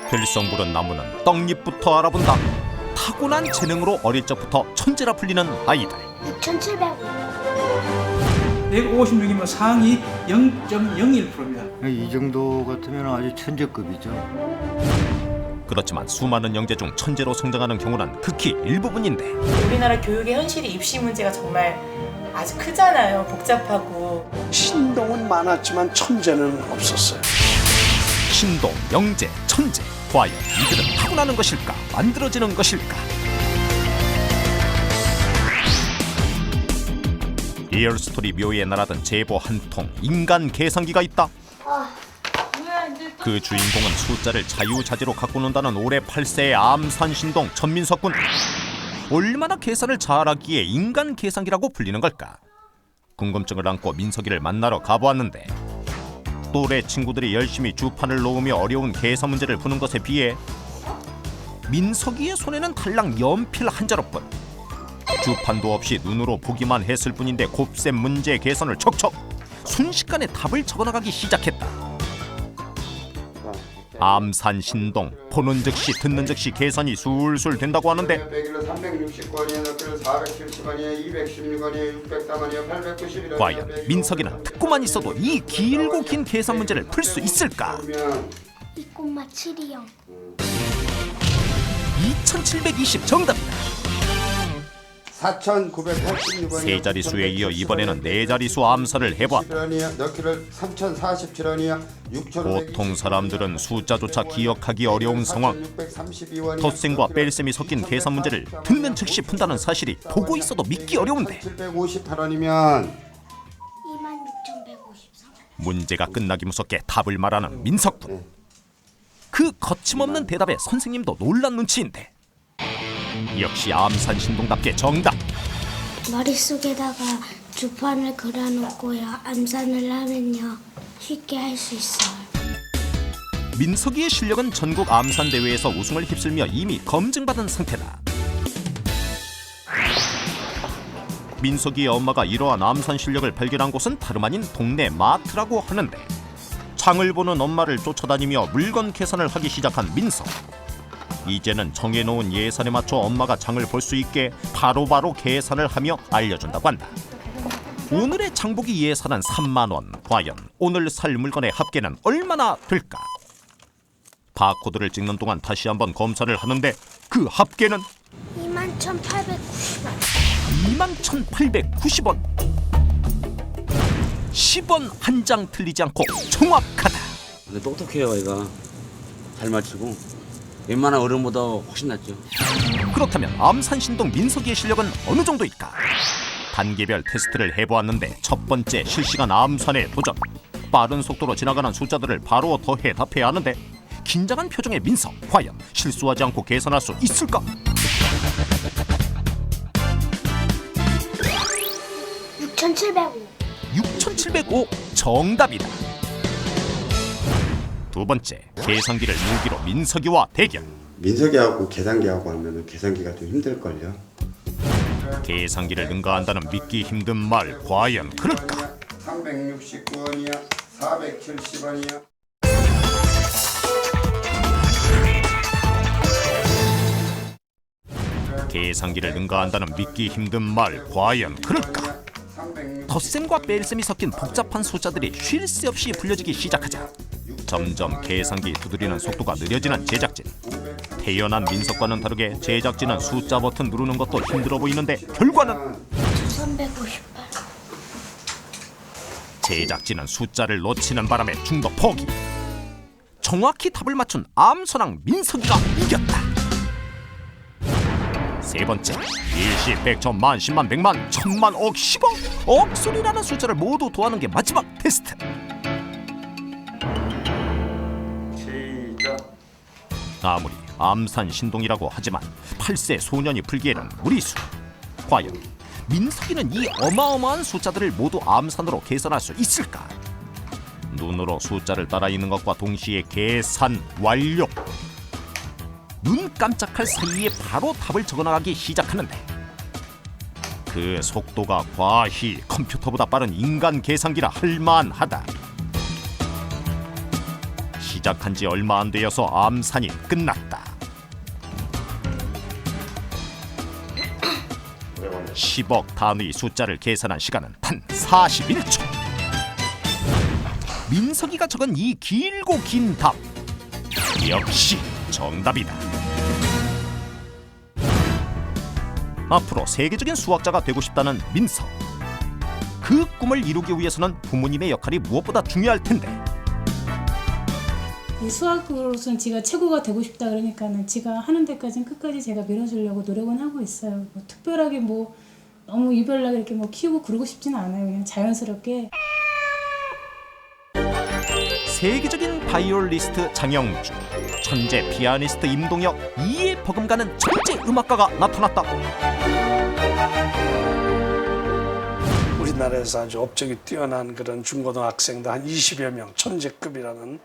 들썽부른 나무는 떡잎부터 알아본다. 타고난 재능으로 어릴 적부터 천재라 불리는 아이들. 6,700원. 156이면 상위 0.01%입니다. 이 정도 같으면 아주 천재급이죠. 그렇지만 수많은 영재 중 천재로 성장하는 경우는 극히 일부분인데 우리나라 교육의 현실이 입시 문제가 정말 아주 크잖아요. 복잡하고. 신동은 많았지만 천재는 없었어요. 신동, 영재, 천재. 과연 이들은 타고나는 것일까? 만들어지는 것일까? 리얼스토리 묘에 날아든 제보 한 통 인간 계산기가 있다. 그 주인공은 숫자를 자유자재로 갖고 논다는 올해 8세의 암산신동 전민석군. 얼마나 계산을 잘하기에 인간 계산기라고 불리는 걸까? 궁금증을 안고 민석이를 만나러 가보았는데 또래 친구들이 열심히 주판을 놓으며 어려운 계산 문제를 푸는 것에 비해 민석이의 손에는 달랑 연필 한 자루뿐. 주판도 없이 눈으로 보기만 했을 뿐인데 곱셈 문제 계산을 척척 순식간에 답을 적어나가기 시작했다. 암산신동, 보는 즉시 듣는 즉시 계산이 술술 된다고 하는데 100일로 360원이에요. 넉킬로 470원이에요. 216원이에요. 604원이에요. 891원이에요. 과연 민석이는 듣고만 있어도 이 길고 긴 계산 문제를 풀 수 있을까? 2,720. 2720 정답이다. 4,986원이에요. 세 자리수에 이어 이번에는 네 자리수 암산을 해봤다. 넉킬로 3,047원이에요. 보통 사람들은 숫자조차 기억하기 어려운 상황. 덧셈과 뺄셈이 섞인 계산 문제를 듣는 즉시 푼다는 사실이 보고 있어도 믿기 어려운데 758원이면 26,153. 문제가 끝나기 무섭게 답을 말하는 민석군. 그 거침없는 대답에 선생님도 놀란 눈치인데 역시 암산신동답게 정답. 머릿속에다가 주판을 그려놓고요. 암산을 하면요. 쉽게 할 수 있어요. 민석이의 실력은 전국 암산대회에서 우승을 휩쓸며 이미 검증받은 상태다. 민석이의 엄마가 이러한 암산 실력을 발견한 곳은 다름 아닌 동네 마트라고 하는데 장을 보는 엄마를 쫓아다니며 물건 계산을 하기 시작한 민석. 이제는 정해놓은 예산에 맞춰 엄마가 장을 볼 수 있게 바로바로 계산을 하며 알려준다고 한다. 오늘의 장보기 예산은 3만 원. 과연 오늘 살 물건의 합계는 얼마나 될까? 바코드를 찍는 동안 다시 한번 검사를 하는데 그 합계는 21,890원. 21,890원. 10원 한 장 틀리지 않고 정확하다. 근데 똑똑해요. 얘가 잘 맞추고 웬만한 어른보다 훨씬 낫죠. 그렇다면 암산신동 민석이의 실력은 어느 정도일까? 단계별 테스트를 해보았는데 첫 번째 실시간 암산의 도전. 빠른 속도로 지나가는 숫자들을 바로 더해 답해야 하는데 긴장한 표정의 민석. 과연 실수하지 않고 계산할 수 있을까? 6,705. 6,705 정답이다. 두 번째, 계산기를 무기로 민석이와 대결. 민석이하고 계산기하고 하면 계산기가 좀 힘들걸요. 계산기를 능가한다는 믿기 힘든 말, 과연 그럴까? 369원이야. 470원이야. 계산기를 능가한다는 믿기 힘든 말, 과연 그럴까? 덧셈과 뺄셈이 섞인 복잡한 숫자들이 쉴 새 없이 불려지기 시작하자 점점 계산기 두드리는 속도가 느려지는 제작진. 태연한 민석과는 다르게 제작진은 숫자 버튼 누르는 것도 힘들어 보이는데 결과는 2,358. 제작진은 숫자를 놓치는 바람에 중도 포기. 정확히 답을 맞춘 암선왕 민석이가 이겼다. 세 번째, 일시, 백, 천만, 십만, 백만, 천만, 억, 십억, 억소리라는 숫자를 모두 더하는 게 마지막 테스트. 아무리 암산신동이라고 하지만 8세 소년이 풀기에는 무리수. 과연 민석이는 이 어마어마한 숫자들을 모두 암산으로 계산할 수 있을까? 눈으로 숫자를 따라 읽는 것과 동시에 계산 완료. 눈 깜짝할 사이에 바로 답을 적어나가기 시작하는데 그 속도가 과히 컴퓨터보다 빠른 인간 계산기라 할만하다. 시작한 지 얼마 안 되어서 암산이 끝났다. 10억 단위 숫자를 계산한 시간은 단 41초. 민석이가 적은 이 길고 긴 답 역시 정답이다. 앞으로 세계적인 수학자가 되고 싶다는 민석. 그 꿈을 이루기 위해서는 부모님의 역할이 무엇보다 중요할 텐데 이 수학으로서는 제가 최고가 되고 싶다 그러니까는 제가 하는 데까지는 끝까지 제가 밀어주려고 노력은 하고 있어요. 뭐 특별하게 뭐 너무 유별나게 이렇게 뭐 키우고 그러고 싶지는 않아요. 그냥 자연스럽게. 세계적인 바이올리스트 장영주, 천재 피아니스트 임동혁, 이에 버금가는 천재 음악가가 나타났다. 우리나라에서 아주 업적이 뛰어난 그런 중고등학생들 한 20여 명, 천재급이라는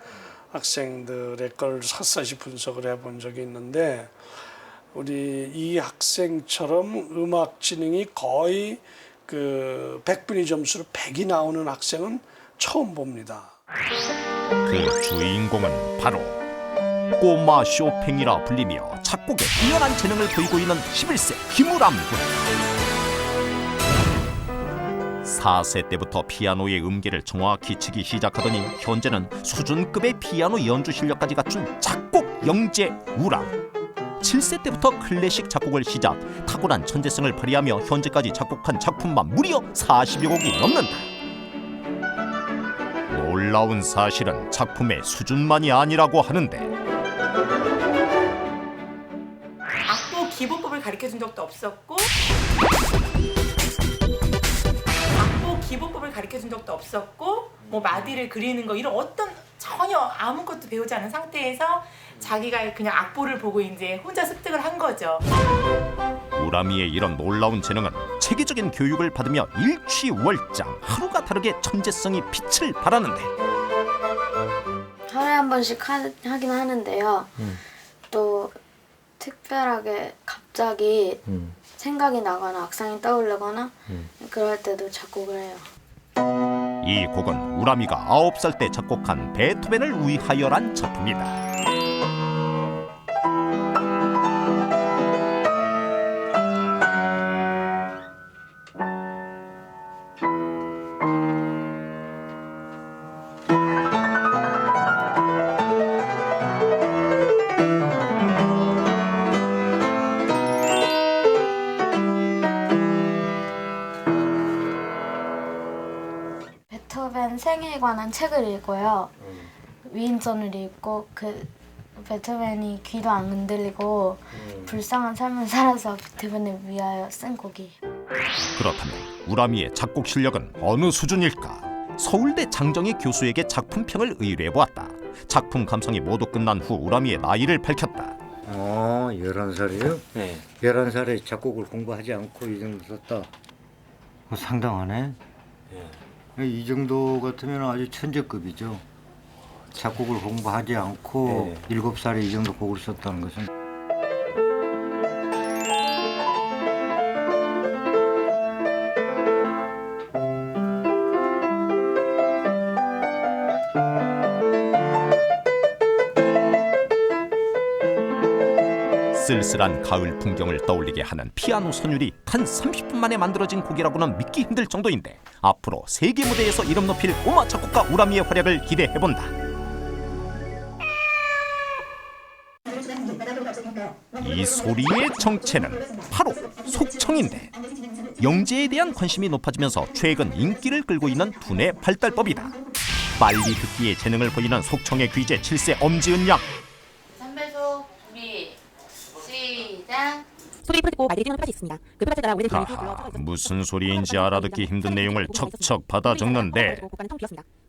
학생들의 걸 샅샅이 분석을 해본 적이 있는데 우리 이 학생처럼 음악 지능이 거의 그 100분위 점수로 100이 나오는 학생은 처음 봅니다. 그 주인공은 바로 꼬마 쇼팽이라 불리며 작곡에 뛰어난 재능을 보이고 있는 11세 김우람 군. 4세 때부터 피아노의 음계를 정확히 치기 시작하더니 현재는 수준급의 피아노 연주 실력까지 갖춘 작곡 영재 우람. 7세 때부터 클래식 작곡을 시작, 탁월한 천재성을 발휘하며 현재까지 작곡한 작품만 무려 40여 곡이 넘는다. 놀라운 사실은 작품의 수준만이 아니라고 하는데 악보 기본법을 가르쳐준 적도 없었고 기본법을 가르쳐준 적도 없었고 뭐 마디를 그리는 거 이런 어떤 전혀 아무것도 배우지 않은 상태에서 자기가 그냥 악보를 보고 이제 혼자 습득을 한 거죠. 우람이의 이런 놀라운 재능은 체계적인 교육을 받으며 일취월장 하루가 다르게 천재성이 빛을 발하는데 하루에 한 번씩 하긴 하는데요. 또 특별하게 갑자기 생각이 나거나 악상이 떠오르거나 그럴 때도 작곡을 해요. 이 곡은 우람이가 9살 때 작곡한 베토벤을 위하여란 작품이다. 베토벤 생애에 관한 책을 읽고요. 위인전을 읽고 그 베토벤이 귀도 안 흔들리고 불쌍한 삶을 살아서 베토벤을 위하여 쓴 곡이에요. 그렇다면 우람이의 작곡 실력은 어느 수준일까? 서울대 장정희 교수에게 작품평을 의뢰해보았다. 작품 감상이 모두 끝난 후 우람이의 나이를 밝혔다. 11살이요? 네. 11살에 작곡을 공부하지 않고 이 정도 썼다. 상당하네. 이 정도 같으면 아주 천재급이죠. 작곡을 공부하지 않고 7살에 이 정도 곡을 썼다는 것은. 쓸쓸한 가을 풍경을 떠올리게 하는 피아노 선율이 단 30분 만에 만들어진 곡이라고는 믿기 힘들 정도인데 앞으로 세계 무대에서 이름 높일 꼬마 작곡가 우람이의 활약을 기대해본다. 이 소리의 정체는 바로 속청인데 영재에 대한 관심이 높아지면서 최근 인기를 끌고 있는 두뇌 발달법이다. 빨리 듣기에 재능을 보이는 속청의 귀재 7세 엄지은 양. 선배소 준비 시작. 소리 풀 듣고 말들이 뛰는 표가 있습니다. 그 표가 따라 오래된 아하, 무슨 소리인지 알아듣기 힘든 내용을 척척 받아 적는데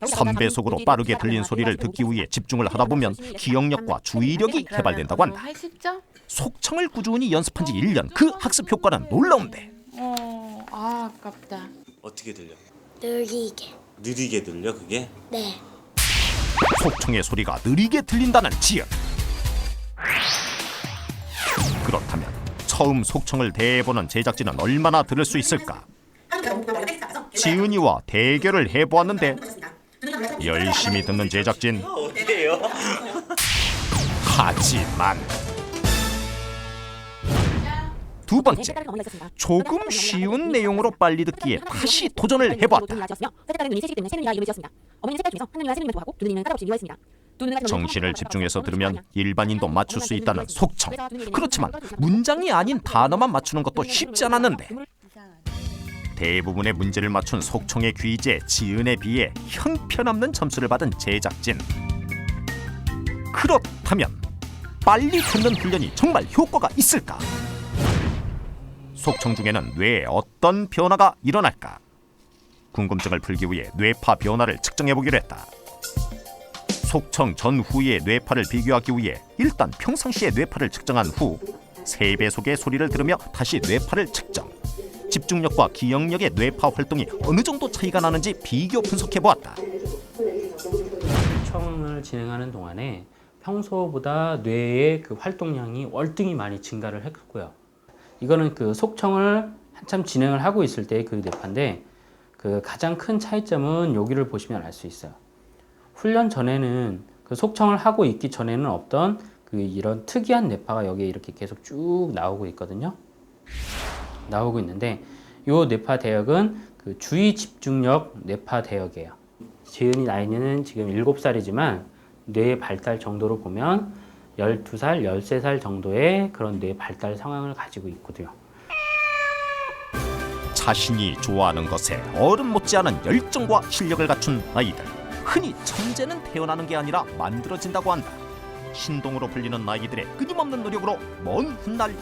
3배속으로 빠르게 들린 소리를 듣기 위해 집중을 하다 보면 기억력과 주의력이 개발된다고 한다. 속청을 꾸준히 연습한 지 1년, 그 학습 효과는 놀라운데 아깝다. 어떻게 들려? 느리게. 느리게 들려 그게? 네. 속청의 소리가 느리게 들린다는 지연. 그렇다면 처음 속청을 대해보는 제작진은 얼마나 들을 수 있을까? 지은이와 대결을 해보았는데 열심히 듣는 제작진. 어떻게 해요? 하지만 두 번째, 조금 쉬운 내용으로 빨리 듣기에 다시 도전을 해보았다. 정신을 집중해서 들으면 일반인도 맞출 수 있다는 속청. 그렇지만 문장이 아닌 단어만 맞추는 것도 쉽지 않았는데 대부분의 문제를 맞춘 속청의 귀재 지은에 비해 형편없는 점수를 받은 제작진. 그렇다면 빨리 듣는 훈련이 정말 효과가 있을까? 속청 중에는 뇌에 어떤 변화가 일어날까? 궁금증을 풀기 위해 뇌파 변화를 측정해보기로 했다. 속청 전후의 뇌파를 비교하기 위해 일단 평상시의 뇌파를 측정한 후 3배속의 소리를 들으며 다시 뇌파를 측정. 집중력과 기억력의 뇌파 활동이 어느 정도 차이가 나는지 비교 분석해보았다. 속청을 진행하는 동안에 평소보다 뇌의 그 활동량이 월등히 많이 증가를 했고요. 이거는 그 속청을 한참 진행을 하고 있을 때의 그 뇌파인데 그 가장 큰 차이점은 여기를 보시면 알 수 있어요. 훈련 전에는 그 속청을 하고 있기 전에는 없던 그 이런 특이한 뇌파가 여기에 이렇게 계속 쭉 나오고 있거든요. 나오고 있는데 이 뇌파 대역은 그 주의 집중력 뇌파 대역이에요. 지은이 나이는 지금 7살이지만 뇌의 발달 정도로 보면 12살, 13살 정도의 그런 뇌 발달 상황을 가지고 있거든요. 자신이 좋아하는 것에 어른 못지않은 열정과 실력을 갖춘 아이들. 흔히 천재는 태어나는 게 아니라 만들어진다고 한다. 신동으로 불리는 아이들의 끊임없는 노력으로 먼 훗날